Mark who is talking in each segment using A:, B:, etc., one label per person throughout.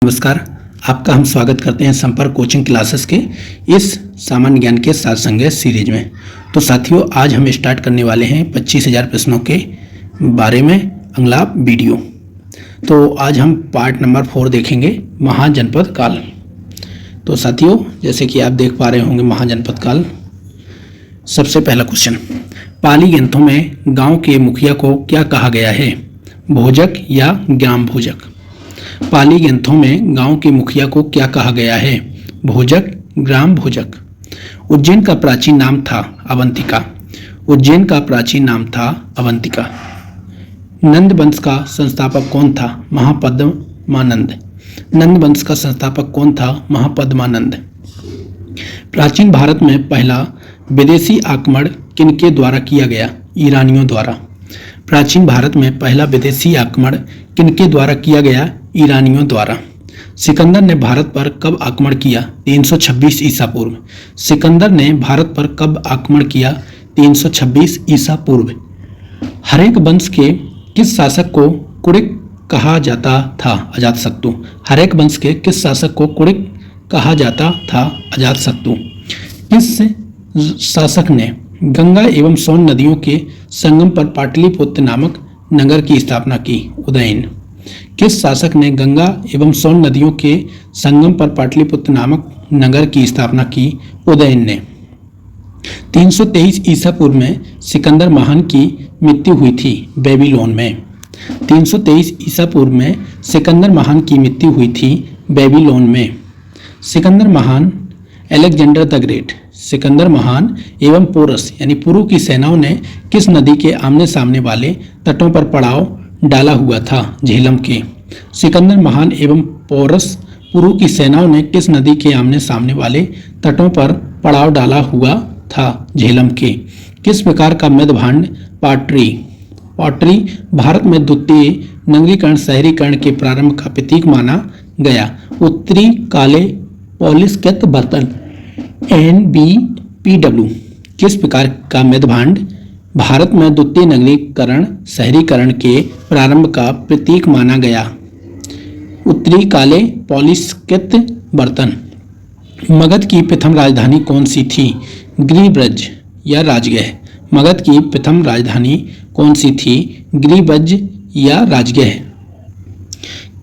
A: नमस्कार, आपका हम स्वागत करते हैं संपर्क कोचिंग क्लासेस के इस सामान्य ज्ञान के साथ संग्रह सीरीज में। तो साथियों, आज हम स्टार्ट करने वाले हैं 25,000 प्रश्नों के बारे में अगला वीडियो। तो आज हम पार्ट नंबर 4 देखेंगे, महाजनपद काल। तो साथियों, जैसे कि आप देख पा रहे होंगे महाजनपद काल। सबसे पहला क्वेश्चन, पाली ग्रंथों में गांव के मुखिया को क्या कहा गया है? भोजक या ग्राम भोजक? पाली ग्रंथों में गांव के मुखिया को क्या कहा गया है? भोजक, ग्राम भोजक। उज्जैन का प्राचीन नाम था अवंतिका। उज्जैन का प्राचीन नाम था अवंतिका। नंद वंश का संस्थापक कौन था? महापद्मानंद। नंद वंश का संस्थापक कौन था? महापद्मानंद। प्राचीन भारत में पहला विदेशी आक्रमण किनके द्वारा किया गया? ईरानियों द्वारा। प्राचीन भारत में पहला विदेशी आक्रमण किनके द्वारा किया गया? ईरानियों द्वारा। सिकंदर ने भारत पर कब आक्रमण किया? 326 ईसा पूर्व। सिकंदर ने भारत पर कब आक्रमण किया? 326 ईसा पूर्व। हरेक वंश के किस शासक को कुड़िक कहा जाता था? अजातशत्रु। हरेक वंश के किस शासक को कुड़िक कहा जाता था? अजातशत्रु। किस शासक ने गंगा एवं सोन नदियों के संगम पर पाटलिपुत्र नामक नगर की स्थापना की? उदयन। किस शासक ने गंगा एवं सोन नदियों के संगम पर पाटलिपुत्र नामक नगर की स्थापना की? उदयन ने। 323 ईसा पूर्व में सिकंदर महान की मृत्यु हुई थी बेबीलोन में। 323 ईसा पूर्व में सिकंदर महान की मृत्यु हुई थी बेबीलोन में। सिकंदर महान, अलेक्जेंडर द ग्रेट, सिकंदर महान एवं पोरस यानी पुरु की सेनाओं ने किस नदी के आमने सामने वाले तटों पर पड़ाव डाला हुआ था? झेलम के। सिकंदर महान एवं पोरस पुरु की सेनाओं ने किस नदी के आमने सामने वाले तटों पर पड़ाव डाला हुआ था? झेलम के। किस प्रकार का मृदभांड पॉटरी भारत में द्वितीय नगरीकरण शहरीकरण के प्रारंभ का प्रतीक माना गया? उत्तरी काले पॉलिशकृत बर्तन NBPW। किस प्रकार का मृदभांड भारत में द्वितीय नगरीकरण शहरीकरण के प्रारंभ का प्रतीक माना गया? उत्तरी काले पॉलिशकृत बर्तन। मगध की प्रथम राजधानी कौन सी थी? गिरिब्रज या राजगृह? मगध की प्रथम राजधानी कौन सी थी? गिरिब्रज या राजगृह?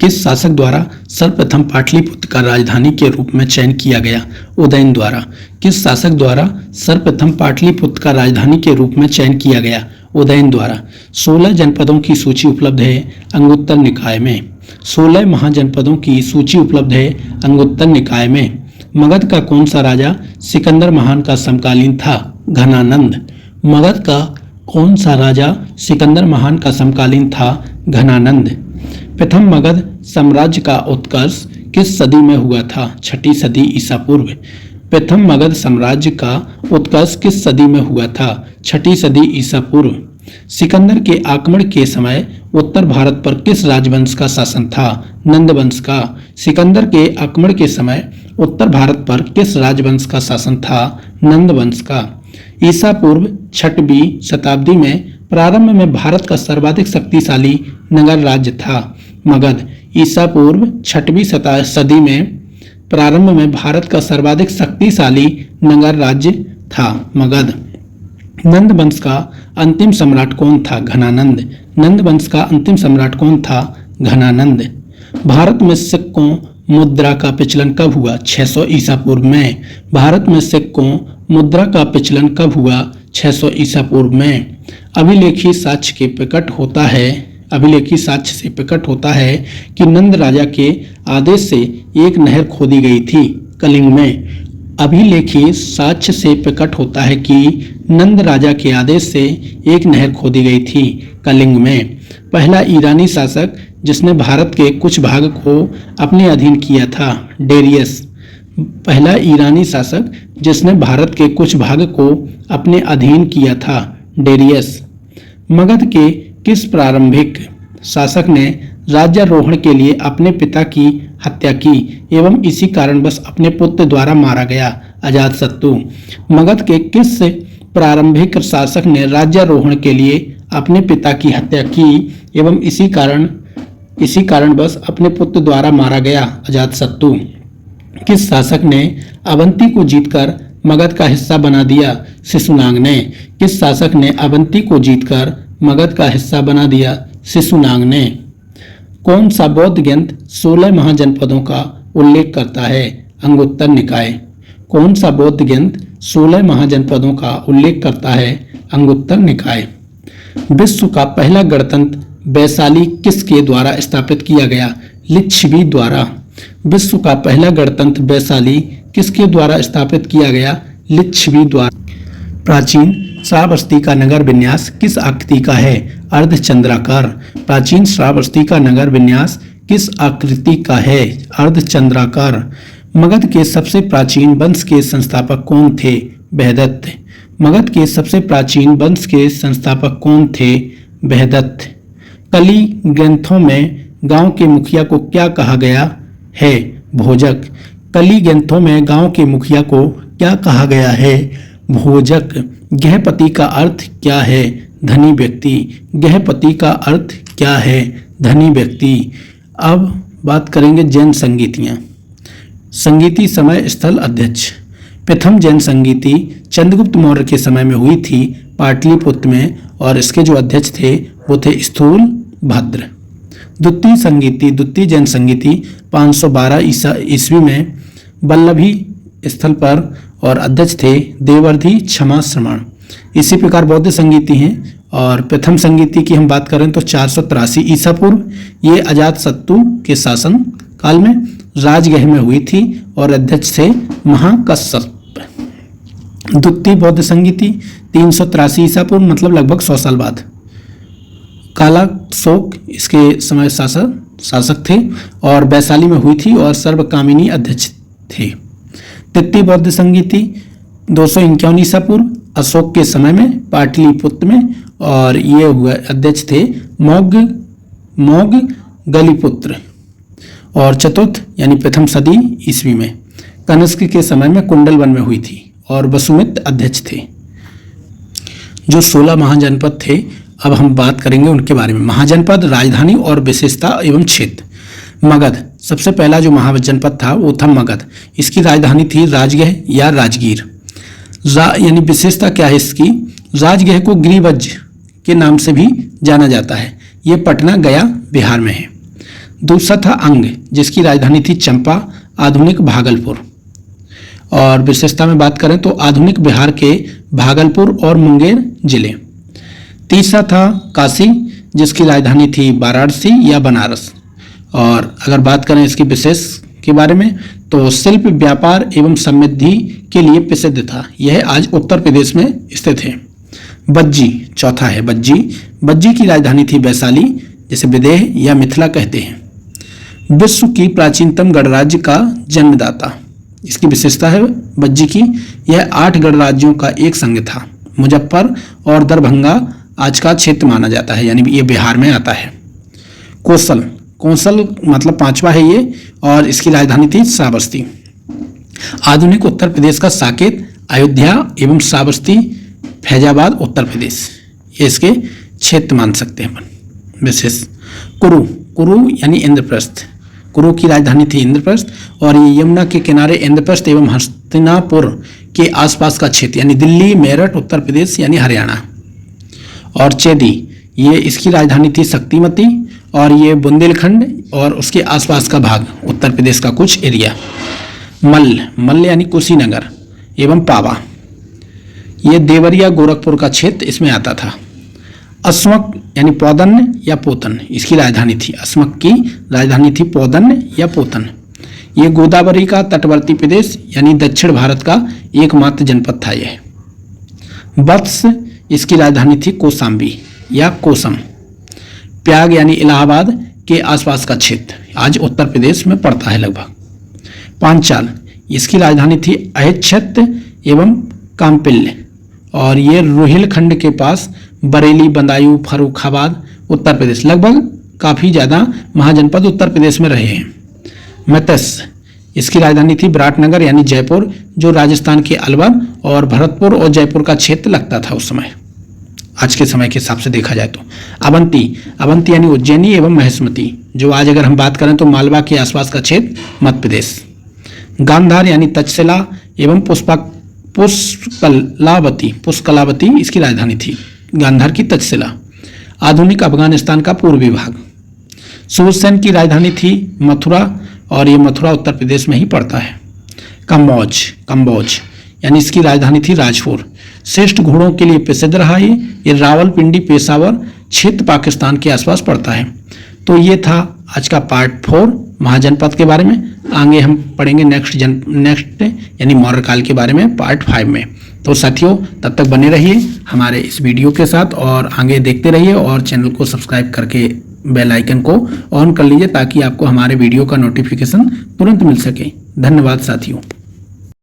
A: किस शासक द्वारा सर्वप्रथम पाटलिपुत्र का राजधानी के रूप में चयन किया गया? उदयन द्वारा। किस शासक द्वारा सर्वप्रथम पाटलिपुत्र का राजधानी के रूप में चयन किया गया? उदयन द्वारा। 16 जनपदों की सूची उपलब्ध है अंगुत्तर निकाय में। 16 महाजनपदों की सूची उपलब्ध है अंगुत्तर निकाय में। मगध का कौन सा राजा सिकंदर महान का समकालीन था? घनानंद। मगध का कौन सा राजा सिकंदर महान का समकालीन था? घनानंद। प्रथम मगध साम्राज्य का उत्कर्ष किस सदी में हुआ था? 6ठी सदी ईसा पूर्व। प्रथम मगध साम्राज्य का उत्कर्ष किस सदी में हुआ था? 6ठी सदी ईसा पूर्व। सिकंदर के आक्रमण के समय उत्तर भारत पर किस राजवंश का शासन था? नंद वंश का। सिकंदर के आक्रमण के समय उत्तर भारत पर किस राजवंश का शासन था? नंद वंश का। ईसा पूर्व 6वीं शताब्दी में प्रारंभ में भारत का सर्वाधिक शक्तिशाली नगर राज्य था मगध। ईसा पूर्व 6वीं सदी में प्रारंभ में भारत का सर्वाधिक शक्तिशाली नगर राज्य था मगध। नंद वंश का अंतिम सम्राट कौन था? घनानंद। नंद वंश का अंतिम सम्राट कौन था? घनानंद। भारत में सिक्कों मुद्रा का प्रचलन कब हुआ? 600 ईसा पूर्व में। भारत में सिक्कों मुद्रा का प्रचलन कब हुआ? 600 ईसा पूर्व में। अभिलेखी साक्ष्य से प्रकट होता है कि नंद राजा के आदेश से एक नहर खोदी गई थी कलिंग में। अभिलेखी साक्ष्य से प्रकट होता है कि नंद राजा के आदेश से एक नहर खोदी गई थी कलिंग में। पहला ईरानी शासक जिसने भारत के कुछ भाग को अपने अधीन किया था? डेरियस। पहला ईरानी शासक जिसने भारत के कुछ भाग को अपने अधीन किया था? डेरियस। मगध के किस प्रारंभिक शासक ने राज्यारोहण के लिए अपने पिता की हत्या की एवं इसी कारणवश अपने पुत्र द्वारा मारा गया? अजातशत्रु। मगध के किस प्रारंभिक शासक ने राज्यारोहण के लिए अपने पिता की हत्या की एवं इसी कारण किसी कारणवश अपने पुत्र द्वारा मारा गया। अजातशत्रु। किस शासक ने अवंती को जीतकर मगध का हिस्सा बना दिया? शिशुनाग ने। किस शासक ने अवंती को जीतकर मगध का हिस्सा बना दिया? शिशुनाग ने। कौन सा बौद्ध ग्रंथ 16 महाजनपदों का उल्लेख करता है? अंगुत्तर निकाय। कौन सा बौद्ध ग्रंथ 16 महाजनपदों का उल्लेख करता है? अंगुत्तर निकाय। विश्व का पहला गणतंत्र वैशाली किसके द्वारा स्थापित किया गया? लिच्छवी द्वारा। विश्व का पहला गणतंत्र वैशाली किसके द्वारा स्थापित किया गया? लिच्छवी द्वारा। प्राचीन श्रावस्ती का नगर विन्यास किस आकृति का है? अर्धचंद्राकार। प्राचीन श्रावस्ती का नगर विन्यास किस आकृति का है? अर्धचंद्राकार। मगध के सबसे प्राचीन वंश के संस्थापक कौन थे? बृहदत्त। मगध के सबसे प्राचीन वंश के संस्थापक कौन थे? बृहदत्त। कली ग्रंथों में गांव के मुखिया को क्या कहा गया है? भोजक। कली ग्रंथों में गांव के मुखिया को क्या कहा गया है? भोजक। गृहपति का अर्थ क्या है? धनी व्यक्ति। गृहपति का अर्थ क्या है? धनी व्यक्ति। अब बात करेंगे जैन संगीतियाँ। संगीति समय स्थल अध्यक्ष। प्रथम जैन संगीति चंद्रगुप्त मौर्य के समय में हुई थी पाटलिपुत्र में, और इसके जो अध्यक्ष थे वो थे स्थूल भद्र। द्वितीय संगीति, द्वितीय जैन संगीति 512 ईस्वी में वल्लभी स्थल पर, और अध्यक्ष थे देवर्धि क्षमा श्रमण। इसी प्रकार बौद्ध संगीति हैं। और प्रथम संगीति की हम बात करें तो 483 ईसा पूर्व, ये अजातशत्रु के शासन काल में राजगृह में हुई थी, और अध्यक्ष थे महाकश्यप। द्वितीय बौद्ध संगीति 383 ईसा पूर्व, मतलब लगभग 100 साल बाद। कालाशोक इसके समय शासक थे, और वैशाली में हुई थी, और सर्वकामिनी अध्यक्ष थे। तृतीय बौद्ध संगीति 251 ईसा पूर्व, अशोक के समय में पाटलिपुत्र में, और ये हुए अध्यक्ष थे मौग गलिपुत्र। और चतुर्थ यानी प्रथम सदी ईस्वी में कनिष्क के समय में कुंडलवन में हुई थी, और वसुमित्र अध्यक्ष थे। जो 16 महाजनपद थे, अब हम बात करेंगे उनके बारे में। महाजनपद, राजधानी और विशेषता एवं क्षेत्र। मगध सबसे पहला जो महाजनपद था वो था मगध। इसकी राजधानी थी राजगृह या राजगीर। यानी विशेषता क्या है इसकी? राजगृह को गिरिवज्र के नाम से भी जाना जाता है। ये पटना गया बिहार में है। दूसरा था अंग, जिसकी राजधानी थी चंपा, आधुनिक भागलपुर। और विशेषता में बात करें तो आधुनिक बिहार के भागलपुर और मुंगेर जिले। तीसरा था काशी, जिसकी राजधानी थी वाराणसी या बनारस। और अगर बात करें इसकी विशेष के बारे में तो शिल्प, व्यापार एवं समृद्धि के लिए प्रसिद्ध था। यह आज उत्तर प्रदेश में स्थित है। बज्जी चौथा है बज्जी। बज्जी की राजधानी थी वैशाली, जिसे विदेह या मिथिला कहते हैं। विश्व की प्राचीनतम गणराज्य का जन्मदाता। इसकी विशेषता है बज्जी की, यह 8 गणराज्यों का एक संघ था। मुजफ्फर और दरभंगा आज का क्षेत्र माना जाता है, यानी ये बिहार में आता है। कौशल मतलब 5वां है ये, और इसकी राजधानी थी श्रावस्ती। आधुनिक उत्तर प्रदेश का साकेत, अयोध्या एवं श्रावस्ती, फैजाबाद उत्तर प्रदेश, ये इसके क्षेत्र मान सकते हैं अपन। विशेष कुरु यानी इंद्रप्रस्थ। कुरु की राजधानी थी इंद्रप्रस्थ, और ये यमुना के किनारे इंद्रप्रस्थ एवं हस्तिनापुर के आसपास का क्षेत्र, यानी दिल्ली, मेरठ उत्तर प्रदेश यानी हरियाणा। और चेदी, ये इसकी राजधानी थी शक्तिमती, और ये बुंदेलखंड और उसके आसपास का भाग उत्तर प्रदेश का कुछ एरिया। मल्ल यानी कुशीनगर एवं पावा, ये देवरिया गोरखपुर का क्षेत्र इसमें आता था। अस्मक यानी पौदन या पोतन, इसकी राजधानी थी। अस्मक की राजधानी थी पौदन या पोतन। ये गोदावरी का तटवर्ती प्रदेश यानी दक्षिण भारत का एकमात्र जनपद था यह। वत्स, इसकी राजधानी थी कौशाम्बी या कोसम। प्रयाग यानी इलाहाबाद के आसपास का क्षेत्र आज उत्तर प्रदेश में पड़ता है लगभग। पांचाल, इसकी राजधानी थी अहिच्छत्र एवं काम्पिल्य, और ये रोहिलखंड के पास बरेली, बदायूं, फर्रुखाबाद उत्तर प्रदेश, लगभग काफ़ी ज़्यादा महाजनपद उत्तर प्रदेश में रहे हैं। मत्स्य, इसकी राजधानी थी विराटनगर यानी जयपुर, जो राजस्थान के अलवर और भरतपुर और जयपुर का क्षेत्र लगता था उस समय। आज के समय के हिसाब से देखा जाए तो। अवंती, अवंती यानी उज्जैनी एवं महेशमती, जो आज अगर हम बात करें तो मालवा के आसपास का क्षेत्र मध्य प्रदेश। गांधार यानी तक्षशिला एवं पुष्कलावती, पुष्कलावती इसकी राजधानी थी, गांधार की तक्षशिला। आधुनिक अफगानिस्तान का पूर्वी भाग। सुरसेन की राजधानी थी मथुरा, और ये मथुरा उत्तर प्रदेश में ही पड़ता है। कंबोज, कंबोज यानी इसकी राजधानी थी राजपुर। श्रेष्ठ घोड़ों के लिए प्रसिद्ध रहा ये रावलपिंडी पेशावर क्षेत्र पाकिस्तान के आसपास पड़ता है। तो ये था आज का पार्ट 4 महाजनपद के बारे में। आगे हम पढ़ेंगे नेक्स्ट यानी मौर्य काल के बारे में पार्ट 5 में। तो साथियों तब तक बने रहिए हमारे इस वीडियो के साथ और आगे देखते रहिए, और चैनल को सब्सक्राइब करके बेल आइकन को ऑन कर लीजिए ताकि आपको हमारे वीडियो का नोटिफिकेशन तुरंत मिल सके। धन्यवाद साथियों।